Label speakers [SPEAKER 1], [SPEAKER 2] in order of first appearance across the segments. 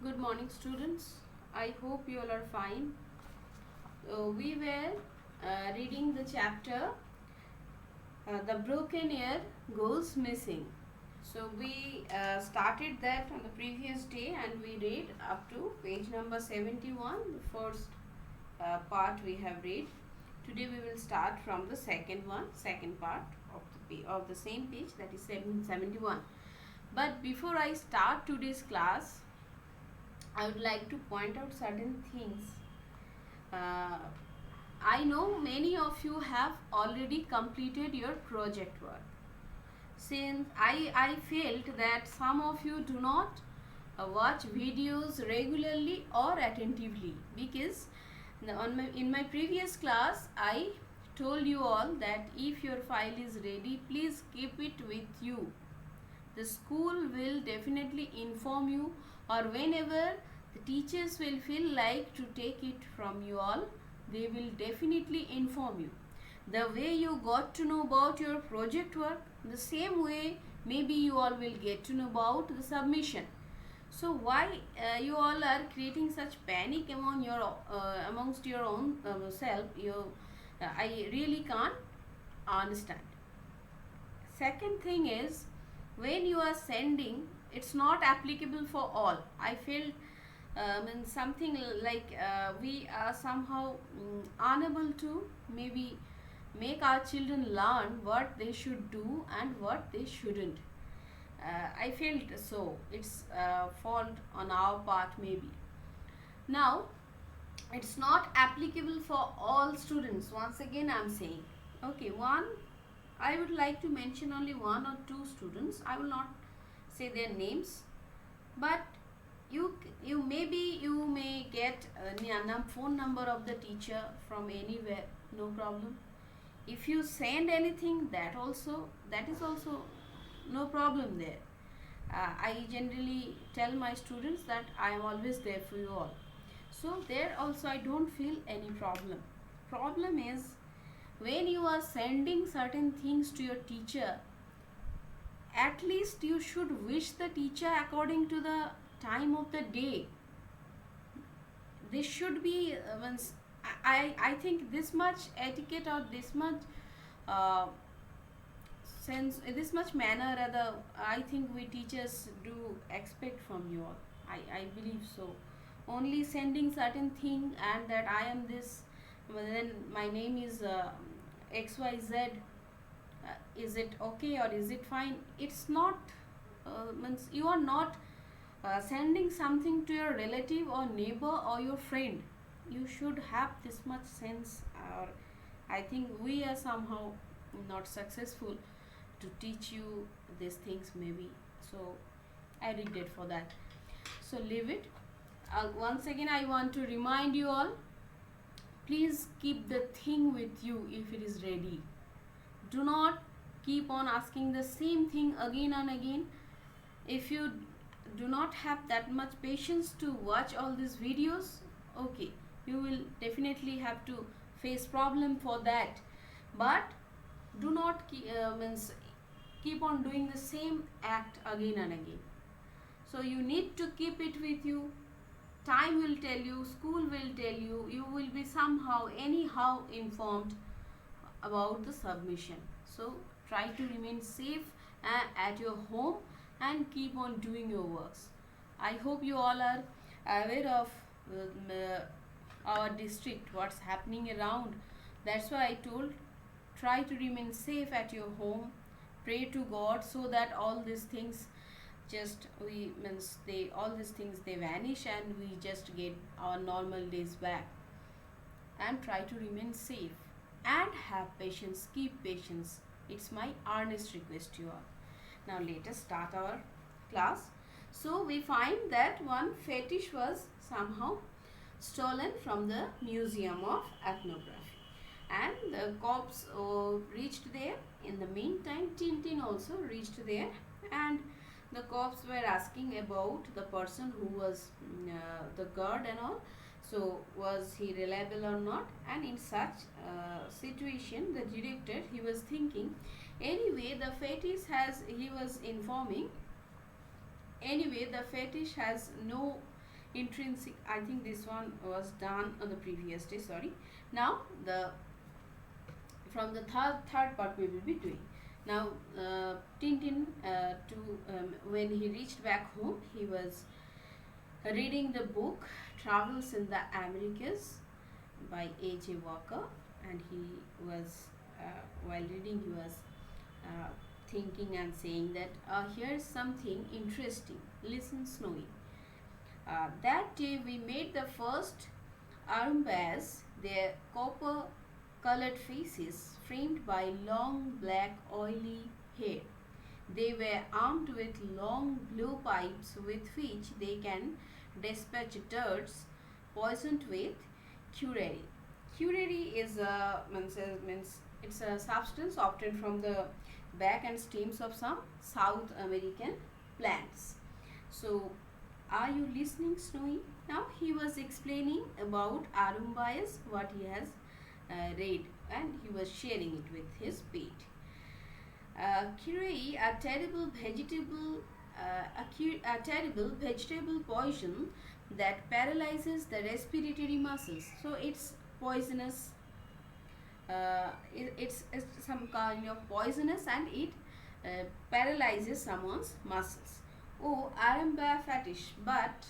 [SPEAKER 1] Good morning, students. I hope you all are fine. We were reading the chapter The Broken Ear Goes Missing. So, we started that on the previous day and we read up to page number 71, the first part we have read. Today, we will start from the second part of the same page, that is 71. But before I start today's class, I would like to point out certain things. Uh, I know many of you have already completed your project work. Since I felt that some of you do not watch videos regularly or attentively, because in my previous class I told you all that if your file is ready, please keep it with you. The school will definitely inform you, or whenever the teachers will feel like to take it from you all, they will definitely inform you. The way you got to know about your project work, the same way maybe you all will get to know about the submission. So why you all are creating such panic amongst your own self? I really can't understand. Second thing is, when you are sending, it's not applicable for all. I felt in something like we are somehow unable to maybe make our children learn what they should do and what they shouldn't. I felt so. It's fault on our part maybe. Now, it's not applicable for all students. Once again, I'm saying. Okay, I would like to mention only one or two students. I will not say their names, but you may get a phone number of the teacher from anywhere. No problem. If you send anything, that is also no problem there. I generally tell my students that I am always there for you all. So there also I don't feel any problem. Problem is when you are sending certain things to your teacher, at least you should wish the teacher according to the time of the day. This should be I think this much etiquette or this much uh, sense, this much manner rather, I think we teachers do expect from you all. I believe so. Only sending certain thing and that I am this, then my name is XYZ, is it okay or is it fine? It's not, means you are not sending something to your relative or neighbor or your friend. You should have this much sense, or I think we are somehow not successful to teach you these things maybe. So I regret for that. So leave it. Once again I want to remind you all, please keep the thing with you if it is ready. Do not keep on asking the same thing again and again. If you do not have that much patience to watch all these videos, okay, you will definitely have to face problem for that. But do not keep on doing the same act again and again. So you need to keep it with you. Time will tell you, school will tell you, you will be somehow anyhow informed about the submission. So try to remain safe at your home and keep on doing your works. I hope you all are aware of our district, what's happening around. That's why I told, try to remain safe at your home. Pray to God so that all these things all these things they vanish and we just get our normal days back. And try to remain safe and have patience. Keep patience. It's my earnest request to you all. Now let us start our class. So we find that one fetish was somehow stolen from the Museum of Ethnography, and the cops reached there. In the meantime, Tintin also reached there, and the cops were asking about the person who was the guard and all. So was he reliable or not? And in such situation, the director, he was thinking, anyway the fetish has, he was informing, anyway the fetish has no intrinsic. I think this one was done on the previous day. Sorry. Now the from the third part we will be doing. Now Tintin to when he reached back home, he was reading the book Travels in the Americas by A.J. Walker, and he was while reading he was uh, thinking and saying that here's something interesting. Listen, Snowy. That day we made the first Arumbas, their copper colored faces framed by long black oily hair. They were armed with long blowpipes with which they can dispatch dirts poisoned with curare. Curare is means it's a substance obtained from the back and stems of some South American plants. So, are you listening, Snowy? Now he was explaining about Arumbayas, what he has read, and he was sharing it with his pet. Curare, a terrible vegetable poison that paralyzes the respiratory muscles. So it's poisonous. It's some kind of poisonous, and it paralyzes someone's muscles. Oh, Aramba fetish, but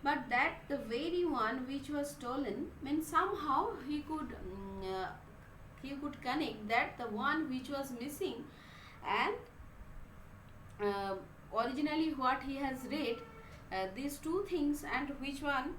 [SPEAKER 1] that the very one which was stolen means somehow he could connect that the one which was missing, and uh, originally what he has read, these two things, and which one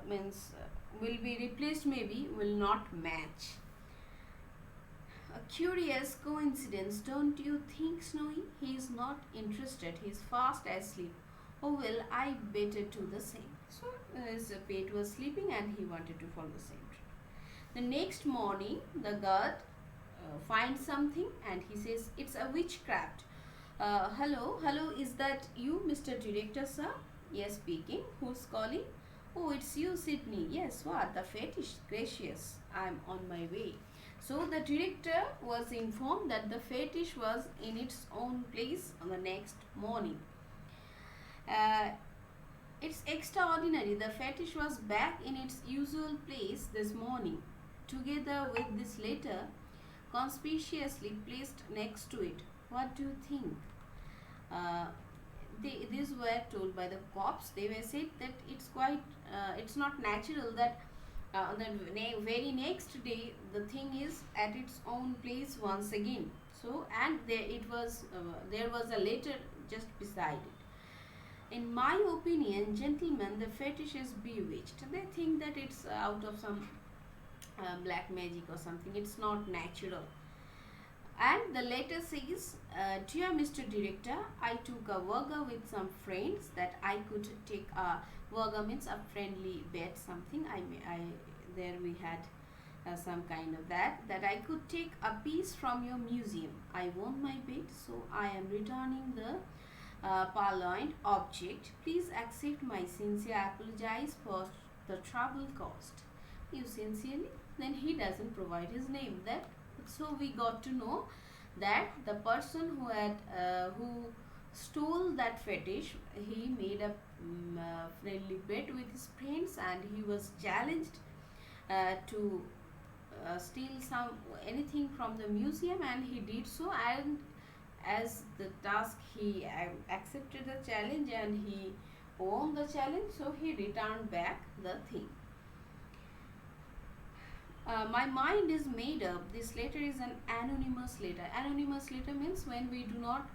[SPEAKER 1] means will be replaced, maybe will not match. A curious coincidence, don't you think, Snowy? He is not interested. He is fast asleep. Oh well, I better do the same. So his pet was sleeping, and he wanted to follow the same trend. The next morning, the guard finds something, and he says, "It's a witchcraft." Hello, is that you, Mr. Director, sir? Yes, speaking. Who's calling? Oh, it's you, Sydney. Yes, what? The fetish? Gracious, I'm on my way. So the director was informed that the fetish was in its own place on the next morning. Uh, it's extraordinary. The fetish was back in its usual place this morning, together with this letter conspicuously placed next to it. What do you think? Uh, these were told by the cops. They were said that it's not natural that on the very next day the thing is at its own place once again. So, and there was a letter just beside it. In my opinion, gentlemen, the fetish is bewitched. They think that it's out of some black magic or something. It's not natural. And the letter says, dear Mr. Director, I took a Virga with some friends that I could take a Virga means a friendly bet, something. There we had some kind of that I could take a piece from your museum. I won my bet, so I am returning the purloined object. Please accept my sincere apologize for the trouble caused. You sincerely? Then he doesn't provide his name. That so we got to know that the person who stole that fetish, he made a friendly bet with his friends, and he was challenged to steal anything from the museum, and he did so, and as the task he accepted the challenge and he won the challenge, so he returned back the thing. My mind is made up. This letter is an anonymous letter. Anonymous letter means when we do not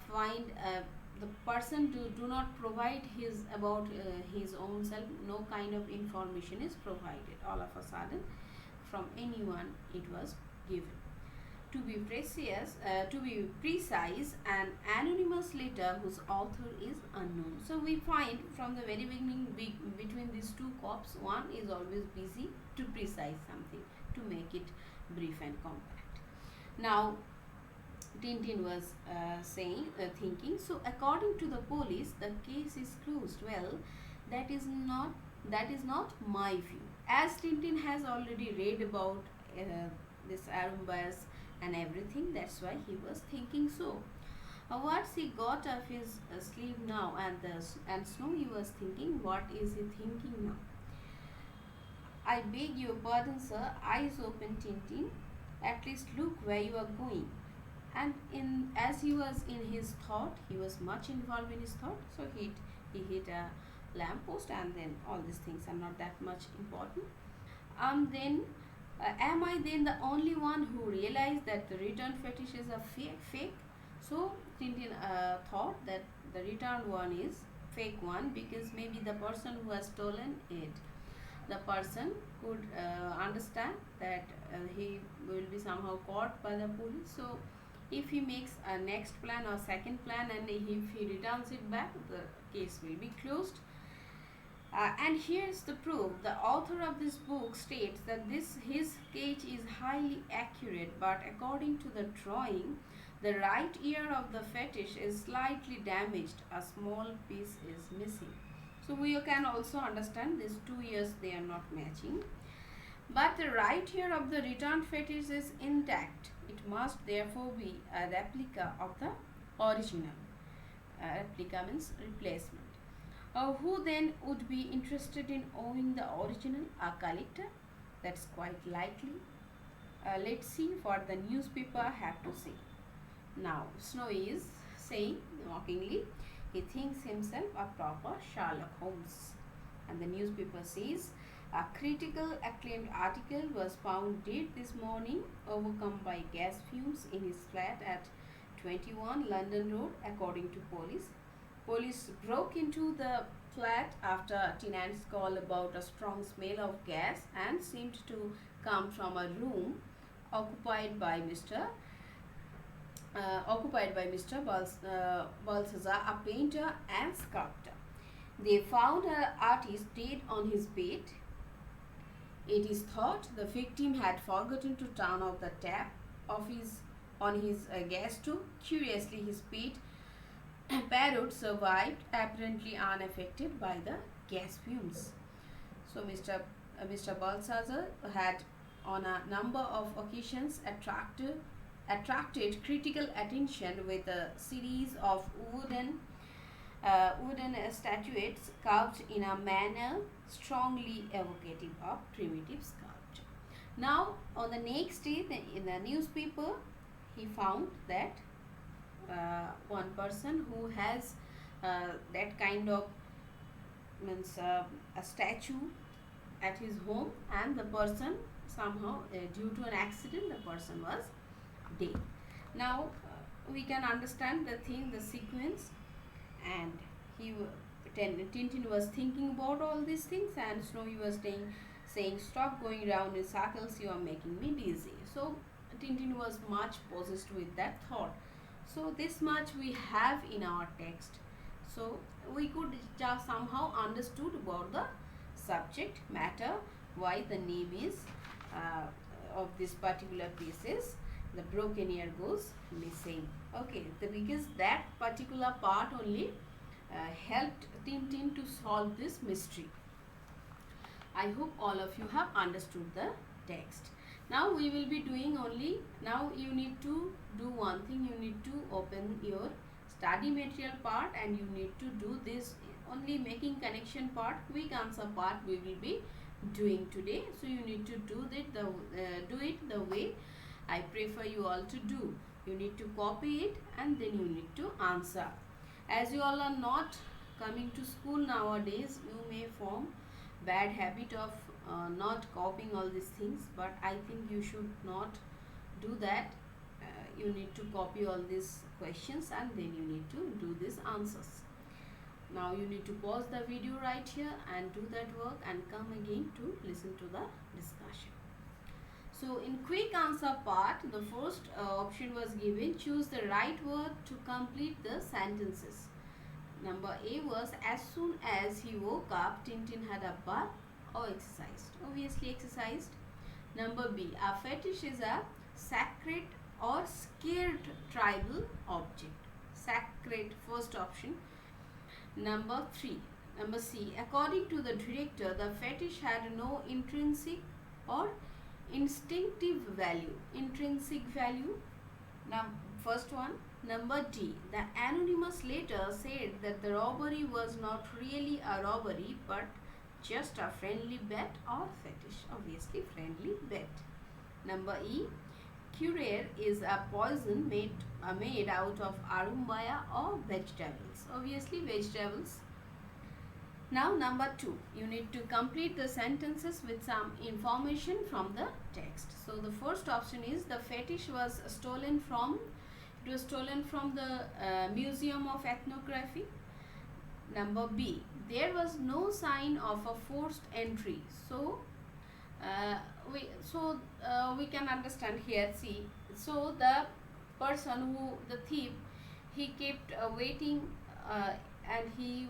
[SPEAKER 1] find the person do not provide his about his own self. No kind of information is provided. All of a sudden, from anyone it was given. To be precise, an anonymous letter whose author is unknown. So we find from the very beginning between these two cops, one is always busy to precise something, to make it brief and compact. Now Tintin was thinking, so according to the police, the case is closed. Well, that is not my view. As Tintin has already read about this Arumbayas and everything, that's why he was thinking so. Once he got off his sleeve now, and Snowy was thinking, what is he thinking now? I beg your pardon, sir. Eyes open, Tintin. At least look where you are going. And as he was in his thought, he was much involved in his thought. So he hit a lamppost, and then all these things are not that much important. Then am I then the only one who realized that the return fetish is a fake? So Tintin thought that the returned one is fake one, because maybe the person who has stolen it, the person could understand that he will be somehow caught by the police. So if he makes a next plan or second plan, and if he returns it back, the case will be closed. And here's the proof. The author of this book states that his sketch is highly accurate, but according to the drawing, the right ear of the fetish is slightly damaged. A small piece is missing. So we can also understand these 2 ears, they are not matching. But the right ear of the returned fetish is intact. It must therefore be a replica of the original. Replica means replacement. Who then would be interested in owning the original? A collector? That's quite likely. Let's see what the newspaper have to say. Now, Snowy is saying mockingly, he thinks himself a proper Sherlock Holmes. And the newspaper says, a critical acclaimed article was found dead this morning, overcome by gas fumes in his flat at 21 London Road, according to police. Police broke into the flat after a tenant's call about a strong smell of gas, and seemed to come from a room occupied by Mr. Balthazar, a painter and sculptor. They found an artist dead on his bed. It is thought the victim had forgotten to turn off the tap on his gas stove. Curiously, his pet parrot survived, apparently unaffected by the gas fumes. So Mr. Balthazar had on a number of occasions attracted critical attention with a series of wooden statuettes carved in a manner strongly evocative of primitive sculpture. Now, on the next day, in the newspaper, he found that one person who has that kind of a statue at his home, and the person somehow due to an accident, the person was dead. Now we can understand the sequence, and Tintin was thinking about all these things, and Snowy was saying, stop going round in circles, you are making me dizzy. So Tintin was much possessed with that thought. So this much we have in our text. So we could just somehow understood about the subject matter, why the name is of this particular piece is The Broken Ear Goes Missing. Okay, because that particular part only helped Tintin to solve this mystery. I hope all of you have understood the text. Now we will be doing now you need to do one thing. You need to open your study material part, and you need to do this only making connection part, quick answer part we will be doing today. So you need to do it the way I prefer you all to do. You need to copy it, and then you need to answer. As you all are not coming to school nowadays, you may form bad habit of not copying all these things, but I think you should not do that. You need to copy all these questions, and then you need to do these answers. Now you need to pause the video right here and do that work, and come again to listen to the discussion. So in quick answer part, the first option was given, choose the right word to complete the sentences. Number A was, as soon as he woke up, Tintin had a bath or exercised. Obviously exercised. Number B, a fetish is a sacred or scared tribal object. Sacred, first option. Number C, according to the director, the fetish had no intrinsic or instinctive value. Intrinsic value. Now, first one, Number D. The anonymous letter said that the robbery was not really a robbery but just a friendly bet or fetish. Obviously, friendly bet. Number E. Curare is a poison made out of arumbaya or vegetables. Obviously, vegetables. Now, number 2. You need to complete the sentences with some information from the text. So, the first option is the fetish was stolen from. It was stolen from the Museum of Ethnography. Number B. There was no sign of a forced entry. So, we can understand here. See, so the person the thief, he kept waiting, and he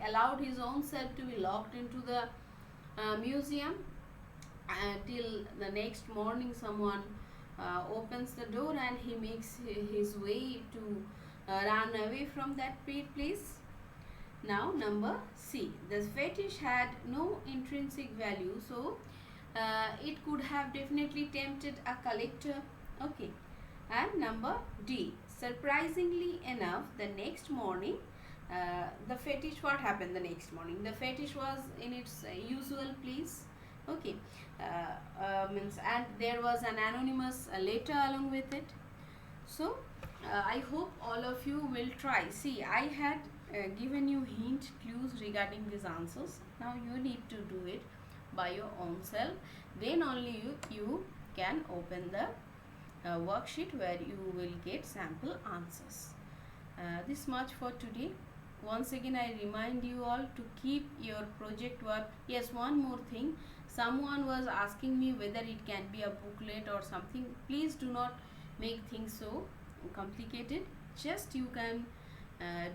[SPEAKER 1] allowed his own self to be locked into the museum until the next morning. Someone opens the door and he makes his way to run away from that place. Now, number C. The fetish had no intrinsic value, so it could have definitely tempted a collector. Okay. And number D. Surprisingly enough, the next morning, the fetish, what happened the next morning? The fetish was in its usual place. Okay. And there was an anonymous letter along with it. So, I hope all of you will try. See, I had given you clues regarding these answers. Now you need to do it by your own self. Then only you can open the worksheet where you will get sample answers. This much for today. Once again, I remind you all to keep your project work. Yes, one more thing. Someone was asking me whether it can be a booklet or something. Please do not make things so complicated. Just you can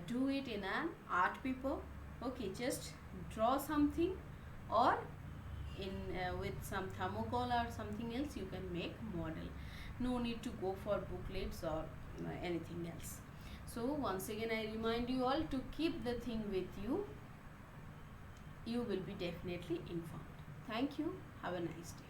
[SPEAKER 1] do it in an art paper. Okay, just draw something, or in with some thermocol or something else you can make model. No need to go for booklets or anything else. So once again I remind you all to keep the thing with you. You will be definitely informed. Thank you. Have a nice day.